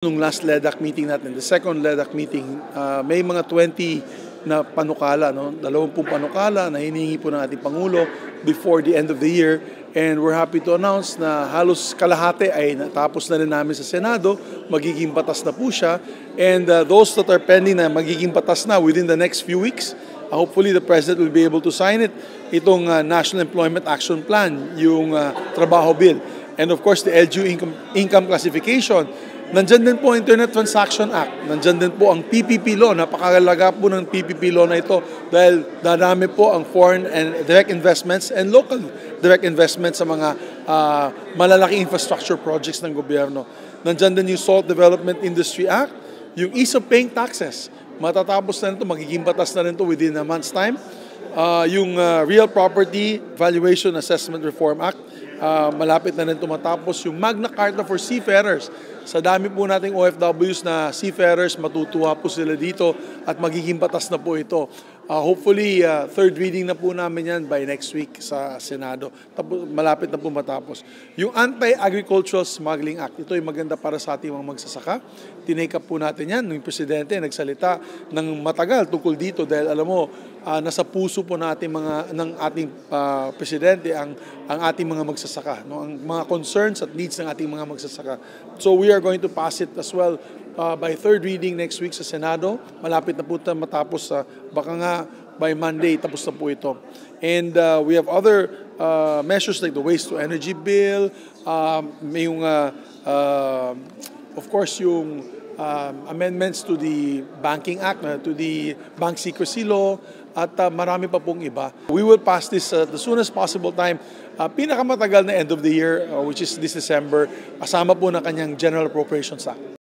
Nung last LEDAC meeting natin, the second LEDAC meeting, may mga 20 na panukala, no? 20 panukala na hinihingi po ng ating Pangulo before the end of the year. And we're happy to announce na halos kalahati ay natapos na rin namin sa Senado, magiging batas na po siya. And those that are pending na magiging batas na within the next few weeks, hopefully the President will be able to sign it. Itong National Employment Action Plan, yung Trabaho Bill. And of course, the LGU income classification. Nandyan din po ang Internet Transaction Act. Nandyan din po ang PPP law. Napakalaga po ng PPP law na ito dahil dadami po ang foreign and direct investments and local direct investments sa mga malalaking infrastructure projects ng gobyerno. Nandyan din yung Salt Development Industry Act, yung ease of paying taxes. Matatapos na ito, magiging batas na rin ito within a month's time. Yung Real Property Valuation Assessment Reform Act, malapit na rin tumatapos. Yung Magna Carta for Seafarers. Sa dami po nating OFWs na seafarers, matutuwa po sila dito at magiging batas na po ito. Hopefully, third reading na po namin yan by next week sa Senado. Malapit na po matapos. Yung Anti-Agricultural Smuggling Act, ito ay maganda para sa ating mga magsasaka. Tinake up po natin yan. Yung Presidente nagsalita ng matagal tungkol dito dahil alam mo, nasa puso po ng ating Presidente ang ating mga magsasaka, no? Ang mga concerns at needs ng ating mga magsasaka. So we are going to pass it as well by third reading next week sa Senado. Malapit na po matapos, baka nga by Monday tapos na po ito. And we have other measures like the waste to energy bill, may yung of course yung amendments to the Banking Act, to the Bank Secrecy Law, at marami pa pong iba. We will pass this at the soonest possible time. Pinakamatagal na end of the year, which is this December, kasama po na kanyang General Appropriations Act.